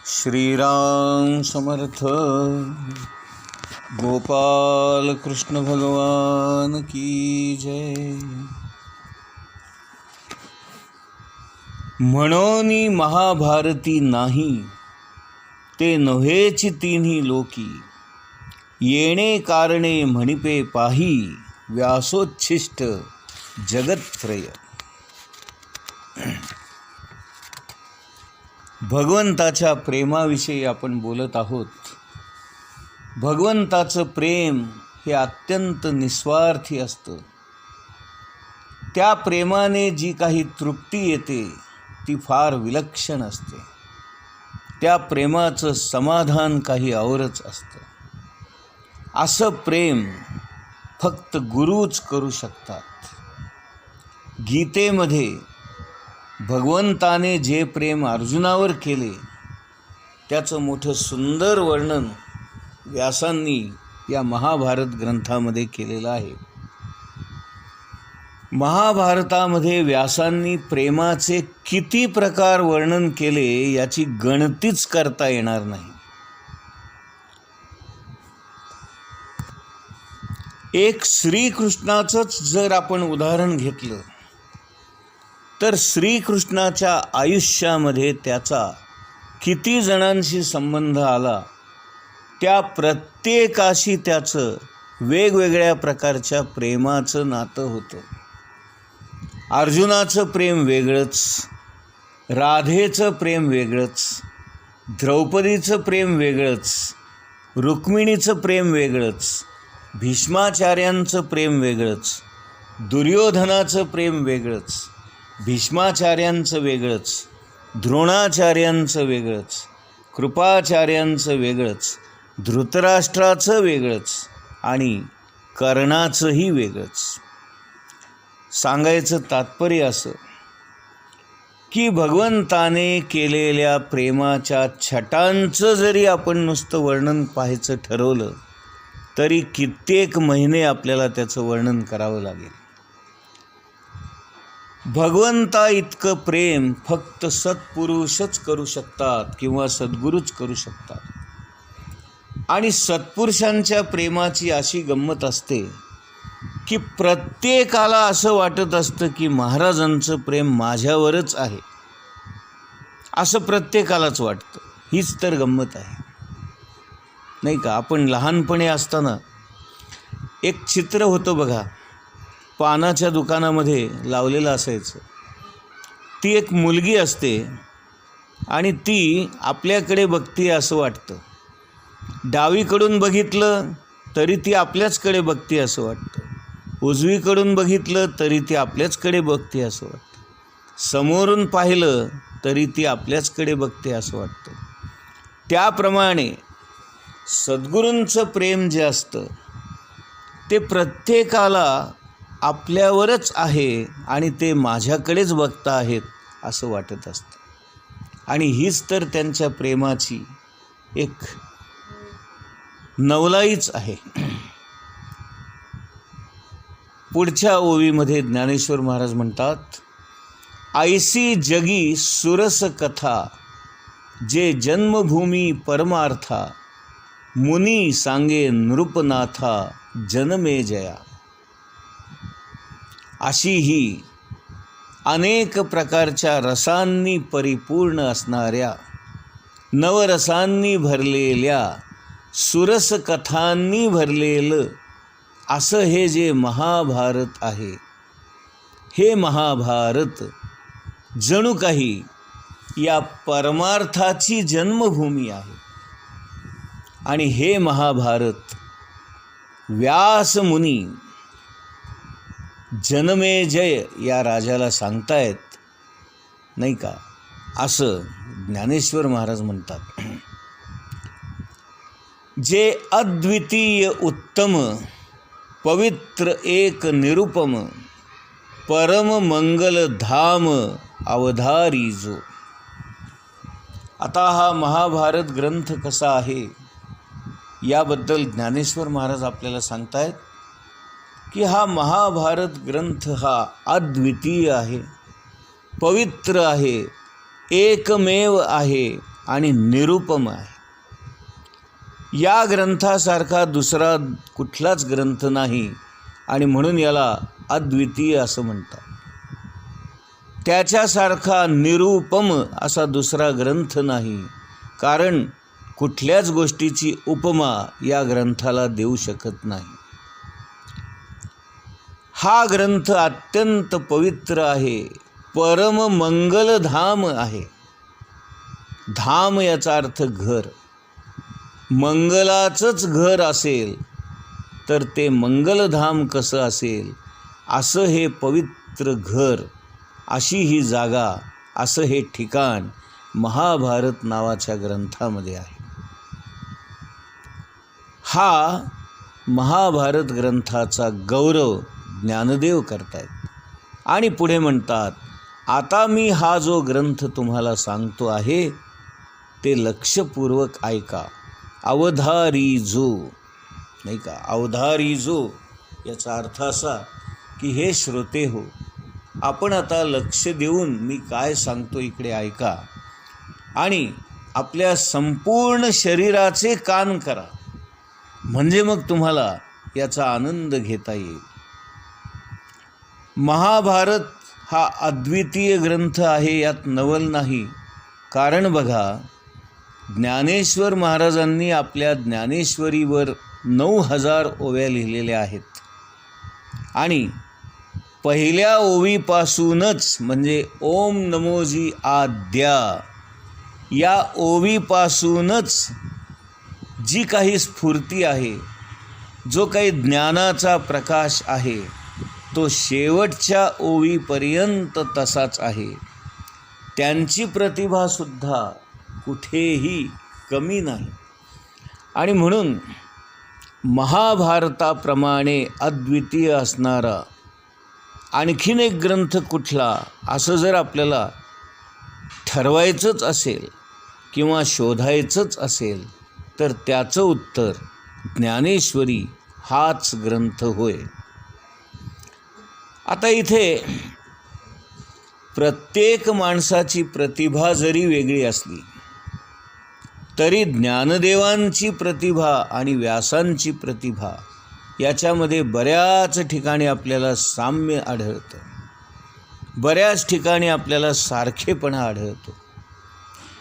श्रीराम समर्थ. गोपाल कृष्ण भगवान की जय. म्हणोनी महाभारती नाही, ते नव्हेची तिन्ही लोकी. येणे कारणे म्हणिपे पाही, व्यासोच्छिष्ट जगत्त्रय. भगवंताच्या प्रेमाविषयी आपण बोलत आहोत. भगवंताचं प्रेम हे अत्यंत निस्वार्थी असतं. त्या प्रेमाने जी काही तृप्ती येते ती फार विलक्षण असते. त्या प्रेमाचं समाधान काही औरच असतं. असं प्रेम फक्त गुरुच करू शकतात. गीतेमध्ये भगवंताने जे प्रेम अर्जुनावर केले त्याचं मोठं सुंदर वर्णन व्यासांनी या महाभारत ग्रंथामध्ये केलेलं आहे. महाभारतामध्ये व्यासांनी प्रेमाचे किती प्रकार वर्णन केले याची गणतीच करता येणार नाही. एक श्रीकृष्णाचंच जर आपण उदाहरण घेतलं तर श्रीकृष्णाच्या आयुष्यामध्ये त्याचा किती जणांशी संबंध आला, त्या प्रत्येकाशी त्याचं वेगवेगळ्या प्रकारच्या प्रेमाचं नातं होतं. अर्जुनाचं प्रेम वेगळंच, राधेचं प्रेम वेगळंच, द्रौपदीचं प्रेम वेगळंच, रुक्मिणीचं प्रेम वेगळंच, भीष्माचार्यांचं प्रेम वेगळंच, दुर्योधनाचं प्रेम वेगळंच, भीष्माचार्यांचं वेगळंच, द्रोणाचार्यांचं वेगळंच, कृपाचार्यांचं वेगळंच, धृतराष्ट्राचं वेगळंच आणि कर्णाचंही वेगळंच. सांगायचं तात्पर्य असं की भगवंताने केलेल्या प्रेमाच्या छटांचं जरी आपण नुसतं वर्णन पाहायचं ठरवलं तरी कित्येक महिने आपल्याला त्याचं वर्णन करावं लागेल. भगवंता इतकं प्रेम फक्त सत्पुरुषच करू शकतात किंवा सद्गुरूच करू शकतात. आणि सत्पुरुषांच्या प्रेमाची अशी गंमत असते की प्रत्येकाला असं वाटत असतं की महाराजांचं प्रेम माझ्यावरच आहे, असं प्रत्येकालाच वाटतं. हीच तर गंमत आहे, नाही का? आपण लहानपणी असताना एक चित्र होतं बघा, पानाच्या दुकानामध्ये लावलेलं असायचं. ती एक मुलगी असते आणि ती आपल्याकडे बघते असं वाटतं. डावीकडून बघितलं तरी ती आपल्याचकडे बघते असं वाटतं, उजवीकडून बघितलं तरी ती आपल्याचकडे बघते असं वाटतं, समोरून पाहिलं तरी ती आपल्याचकडे बघते असं वाटतं. त्याप्रमाणे सद्गुरूंचं प्रेम जे असतं ते प्रत्येकाला आपल्यावरच आहे आणि ते माझ्याकडेच बघता आहेत असं वाटत असतं. आणि हीच तर त्यांच्या प्रेमाची एक नवलाईच आहे. पुढच्या ओवीमध्ये ज्ञानेश्वर महाराज म्हणतात, ऐसी जगी सुरस कथा, जे जन्मभूमी परमार्था, मुनी सांगे नृपनाथा, जनमे जया. अशी ही अनेक प्रकारच्या रसांनी परिपूर्ण असणाऱ्या, नवरसांनी भरलेल्या, सुरस कथांनी भरलेलं असं हे जे महाभारत आहे, हे महाभारत जणू काही या परमार्थाची जन्मभूमी आहे. आणि हे महाभारत व्यासमुनी जनमेजय या राजाला सांगतायत, नाही का? असं ज्ञानेश्वर महाराज म्हणतात. जे अद्वितीय उत्तम पवित्र एक निरुपम, परम मंगल धाम अवधारी जो. आता हा महाभारत ग्रंथ कसा आहे याबद्दल ज्ञानेश्वर महाराज आपल्याला सांगतायत की हा महाभारत ग्रंथ हा अद्वितीय आहे, पवित्र आहे, एकमेव आहे आणि निरुपम आहे. या ग्रंथासारखा दुसरा कुठलाच ग्रंथ नाही आणि म्हणून याला अद्वितीय असं म्हणतात. त्याच्यासारखा निरुपम असा दुसरा ग्रंथ नाही, कारण कुठल्याच गोष्टीची उपमा या ग्रंथाला देऊ शकत नाही. हा ग्रंथ अत्यंत पवित्र आहे, परम मंगलधाम आहे. धाम याचा अर्थ घर. मंगलाचंच घर असेल तर ते मंगलधाम कसं असेल? असं हे पवित्र घर, अशी ही जागा, असं हे ठिकाण महाभारत नावाच्या ग्रंथामध्ये आहे. हा महाभारत ग्रंथाचा गौरव ज्ञानदेव करतायत आणि पुढे म्हणतात, आता मी हा जो ग्रंथ तुम्हाला सांगतो आहे ते लक्षपूर्वक ऐका. अवधारीजो, नाही का, अवधारीजो याचा अर्थ असा की हे श्रोते हो, आपण आता लक्ष देऊन मी काय सांगतो इकडे ऐका आणि आपल्या संपूर्ण शरीराचे कान करा, म्हणजे मग तुम्हाला याचा आनंद घेता येईल. महाभारत हा अद्वितीय ग्रंथ आहे, यात नवल नाही. कारण बघा, ज्ञानेश्वर महाराजांनी आपल्या ज्ञानेश्वरीवर 9000 ओव्या लिहिलेल्या आहेत आणि पहिल्या ओवीपासूनच म्हणजे ओम नमोजी आद्या या ओवीपासूनच जी काही स्फूर्ती आहे, जो काही ज्ञानाचा प्रकाश आहे, तो शेवटच्या ओवीपर्यंत तसाच आहे. त्यांची प्रतिभासुद्धा कुठेही कमी नाही. आणि म्हणून महाभारताप्रमाणे अद्वितीय असणारा आणखीन एक ग्रंथ कुठला, असं जर आपल्याला ठरवायचंच असेल किंवा शोधायचंच असेल तर त्याचं उत्तर ज्ञानेश्वरी हाच ग्रंथ होय. आता इथे प्रत्येक माणसाची प्रतिभा जरी वेगळी असली तरी ज्ञानदेवांची प्रतिभा आणि व्यासांची प्रतिभा याच्यामध्ये बऱ्याच ठिकाणी आपल्याला साम्य आढळतं, बऱ्याच ठिकाणी आपल्याला सारखेपणा आढळतो.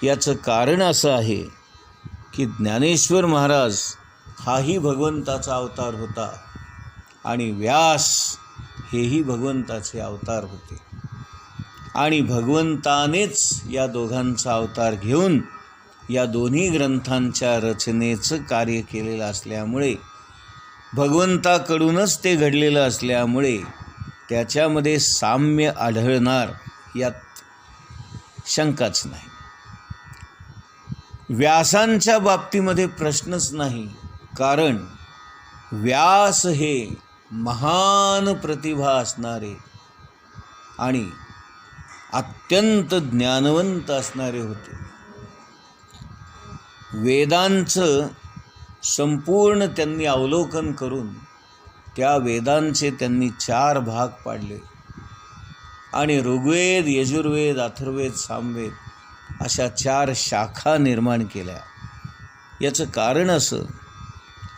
याचं कारण असं आहे की ज्ञानेश्वर महाराज हाही भगवंताचा अवतार होता आणि व्यास हेही भगवंताचे अवतार होते आणि भगवंतानेच या दोघांचा अवतार घेऊन या दोन्ही ग्रंथांच्या रचनेचं कार्य केलेलं असल्यामुळे, भगवंताकडूनच ते घडलेलं असल्यामुळे त्याच्यामध्ये साम्य आढळणार यात शंकाच नाही. व्यासांच्या बाबतीमध्ये प्रश्नच नाही, कारण व्यास हे महान प्रतिभा असणारे आणि अत्यंत ज्ञानवंत असणारे होते. वेदांचं संपूर्ण त्यांनी अवलोकन करून त्या वेदांचे त्यांनी 4 भाग पाडले आणि ऋग्वेद, यजुर्वेद, अथर्ववेद, सामवेद अशा 4 शाखा निर्माण केल्या. याचं कारण असं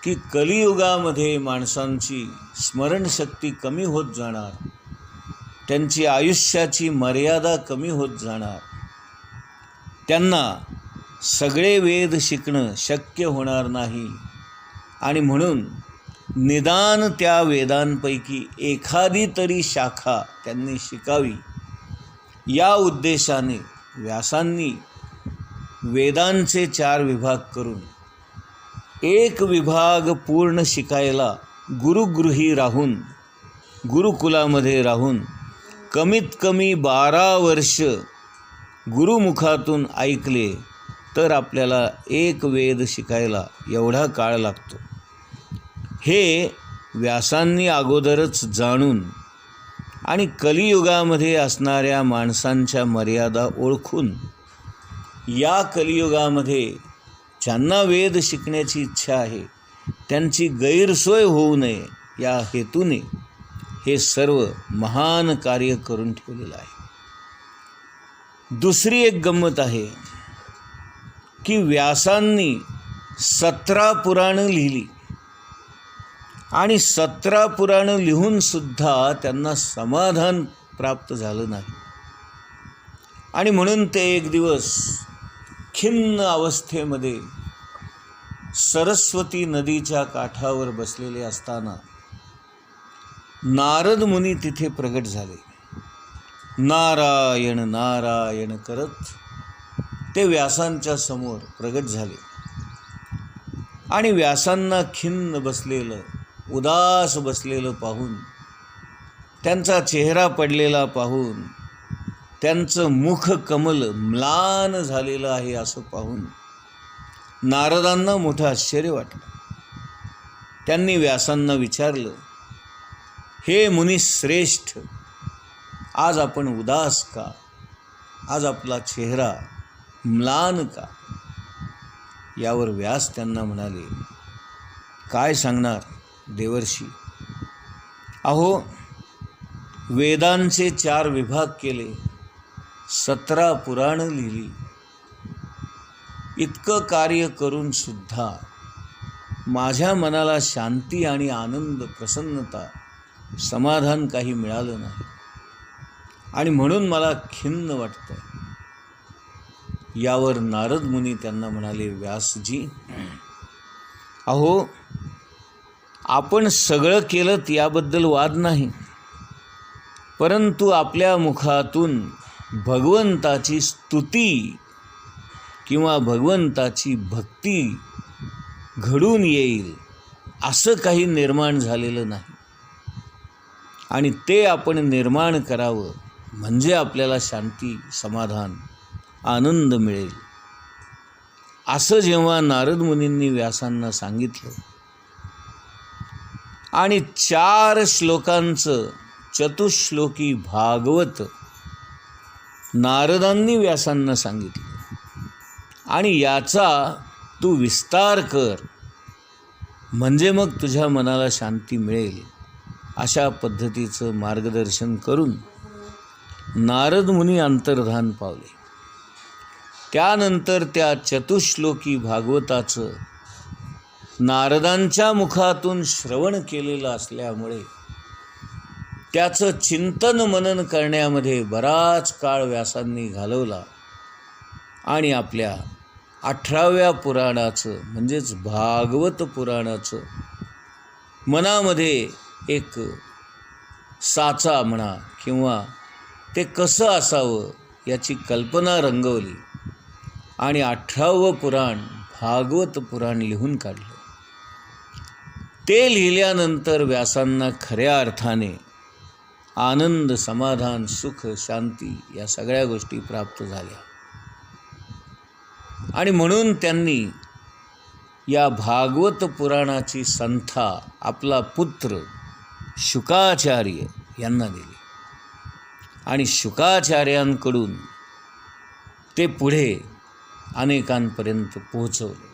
की कलियुगामध्ये माणसांची स्मरणशक्ती कमी होत जाणार, त्यांची आयुष्याची मर्यादा कमी होत जाणार, त्यांना सगळे वेद शिकणं शक्य होणार नाही आणि म्हणून निदान त्या वेदांपैकी एखादी तरी शाखा त्यांनी शिकावी, या उद्देशाने व्यासांनी वेदांचे 4 विभाग करून एक विभाग पूर्ण शिकायला गुरुगृही राहून, गुरुकुलामध्ये राहून कमीत कमी 12 वर्ष गुरुमुखातून ऐकले तर आपल्याला एक वेद शिकायला एवढा काळ लागतो. हे व्यासांनी अगोदरच जाणून आणि कलियुगामध्ये असणाऱ्या माणसांच्या मर्यादा ओळखून, या कलियुगामध्ये ज्यांना वेद शिकण्याची इच्छा आहे त्यांची गैरसोय होऊ नये या हेतूने हे सर्व महान कार्य करून ठेवलेलं आहे. दुसरी एक गंमत आहे की व्यासांनी 17 पुराणं लिहिली आणि 17 पुराणं लिहून सुद्धा त्यांना समाधान प्राप्त झालं नाही. आणि म्हणून ते एक दिवस खिन्न अवस्थेमध्ये सरस्वती नदीच्या काठावर बसलेले असताना नारद मुनी तिथे प्रगट झाले. नारायण नारायण करत ते व्यासांच्या समोर प्रगट झाले आणि व्यासांना खिन्न बसलेलं, उदास बसलेलं पाहून, त्यांचा चेहरा पडलेला पाहून, त्यांचं मुख कमल म्लान झालेलं आहे असं पाहून नारदांना मोठं आश्चर्य वाटलं. त्यांनी व्यासांना विचारलं, हे मुनिश्रेष्ठ, आज आपण उदास का? आज आपला चेहरा म्लान का? यावर व्यास त्यांना म्हणाले, काय सांगणार देवर्षी, अहो वेदांचे 4 विभाग केले, 17 पुराणं लिहिली, इतकं कार्य करून सुद्धा माझ्या मनाला शांती आणि आनंद, प्रसन्नता, समाधान काही मिळालं नाही आणि म्हणून मला खिन्न वाटतंय. यावर नारद मुनी त्यांना म्हणाले, व्यासजी, अहो आपण सगळं केलं याबद्दल वाद नाही, परंतु आपल्या मुखातून भगवंताची स्तुती किंवा भगवंताची भक्ती घडून येईल असं काही निर्माण झालेलं नाही आणि ते आपण निर्माण करावं म्हणजे आपल्याला शांती, समाधान, आनंद मिळेल. असं जेव्हा नारद मुनींनी व्यासांना सांगितलं आणि 4 श्लोकांचं चतुश्लोकी भागवत नारदांनी व्यासांना सांगितलं आणि याचा तू विस्तार कर म्हणजे मग तुझ्या मनाला शांती मिळेल, अशा पद्धतीचं मार्गदर्शन करून नारद मुनी अंतर्धान पावले. त्यानंतर त्या चतुश्लोकी भागवताचं नारदांच्या मुखातून श्रवण केलेलं असल्यामुळे त्याचं चिंतन मनन करण्यामध्ये बराच काळ व्यासांनी घालवला आणि आपल्या 18व्या पुराणाचं म्हणजेच भागवत पुराणाचं मनामध्ये एक साचा म्हणा किंवा ते कसं असावं याची कल्पना रंगवली आणि 18वं पुराण भागवत पुराण लिहून काढलं. ते लिहिल्यानंतर व्यासांना खऱ्या अर्थाने आनंद, समाधान, सुख, शांती या सगळ्या गोष्टी प्राप्त झाल्या आणि म्हणून त्यांनी या भागवत पुराणाची संथा आपला पुत्र शुकाचार्य यांना दिली आणि शुकाचार्यांकडून ते पुढे अनेकांपर्यंत पोहोचवले.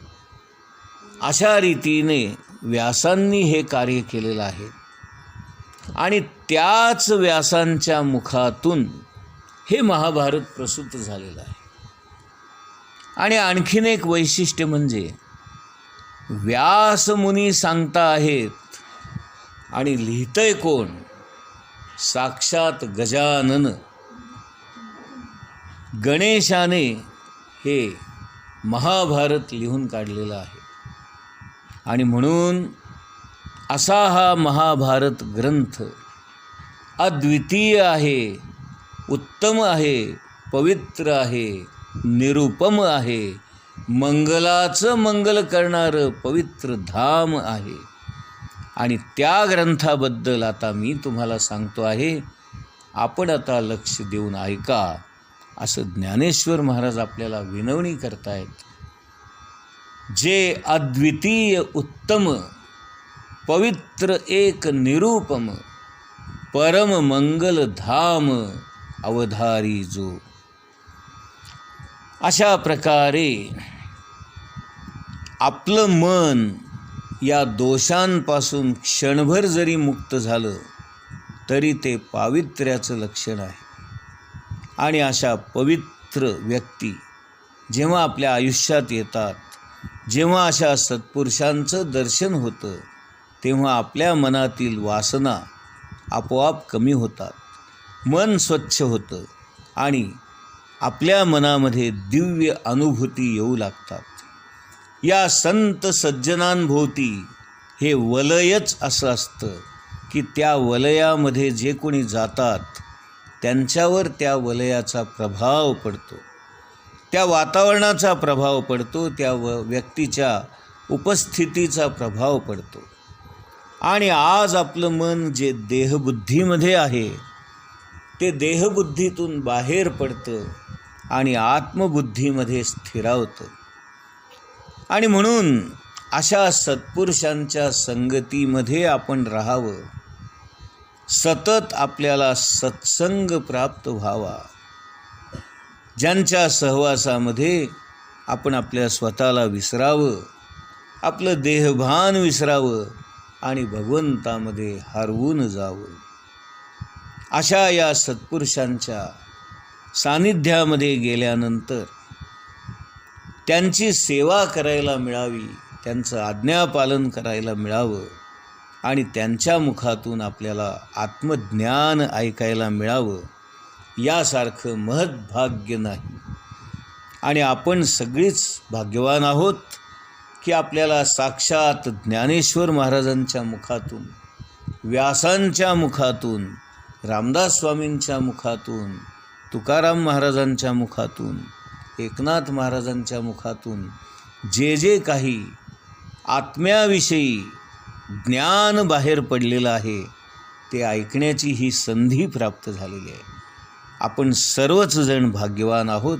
अशा रीतीने व्यासांनी हे कार्य केलेलं आहे आणि त्याच व्यासांच्या मुखातून हे महाभारत प्रसूत झालेलं आहे. आणि आणखीन एक वैशिष्ट्य म्हणजे व्यास मुनी सांगता आहेत आणि लिहितंय कोण? साक्षात गजानन गणेशाने हे महाभारत लिहून काढलेलं आहे आणि म्हणून असा हा महाभारत ग्रंथ अद्वितीय आहे, उत्तम आहे, पवित्र आहे, निरुपम आहे, मंगलाचं मंगल करणारं पवित्र धाम आहे. आणि त्या ग्रंथाबद्दल आता मी तुम्हाला सांगतो आहे, आपण आता लक्ष देऊन ऐका, असं ज्ञानेश्वर महाराज आपल्याला विनवणी करतायत. जे अद्वितीय, उत्तम, पवित्र, एक निरुपम, परम मंगल धाम अवधारी जो. अशा प्रकारे आपलं मन या दोषांपासून क्षणभर जरी मुक्त झालं तरी ते पावित्र्याचं लक्षण आहे. आणि अशा पवित्र व्यक्ती जेव्हा आपल्या आयुष्यात येतात, जेव्हा अशा सत्पुरुषांचं दर्शन होतं, तेव्हा आपल्या मनातील वासना आपोआप कमी होतात, मन स्वच्छ होतं आणि आपल्या मनामध्ये दिव्य अनुभूती येऊ लागतात. या संत सज्जनांभोवती हे वलयच असं असतं की त्या वलयामध्ये जे कोणी जातात त्यांच्यावर त्या वलयाचा प्रभाव पडतो, त्या वातावरणाचा प्रभाव पडतो, त्या व्यक्तीच्या उपस्थितीचा प्रभाव पडतो. आणि आज आपलं मन जे देहबुद्धीमध्ये आहे ते देहबुद्धीतून बाहेर पडतं आणि आत्मबुद्धीमध्ये स्थिरावतं. आणि म्हणून अशा सत्पुरुषांच्या संगतीमध्ये आपण राहावं, सतत आपल्याला सत्संग प्राप्त व्हावा, ज्यांच्या सहवासामध्ये आपण आपल्या स्वतःला विसरावं, आपलं देहभान विसरावं आणि भगवंतामध्ये हरवून जावं. अशा या सत्पुरुषांच्या सानिध्यामध्ये गेल्यानंतर त्यांची सेवा करायला मिळावी, त्यांचं आज्ञापालन करायला मिळावं आणि त्यांच्या मुखातून आपल्याला आत्मज्ञान ऐकायला मिळावं, यासारखं महद्भाग्य नाही. आणि आपण सगळीच भाग्यवान आहोत की आपल्याला साक्षात ज्ञानेश्वर महाराजांच्या मुखातून, व्यासांच्या मुखातून, रामदास स्वामींच्या मुखातून, तुकाराम महाराजांच्या मुखातून, एकनाथ महाराजांच्या मुखातून जे जे काही आत्म्याविषयी ज्ञान बाहेर पडलेलं आहे ते ऐकण्याची ही संधी प्राप्त झालेली आहे. आपण सर्वच जण भाग्यवान आहोत.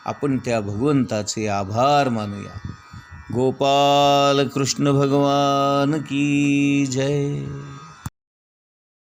आपण त्या भगवंताचे आभार मानूया. गोपाल कृष्ण भगवान की जय.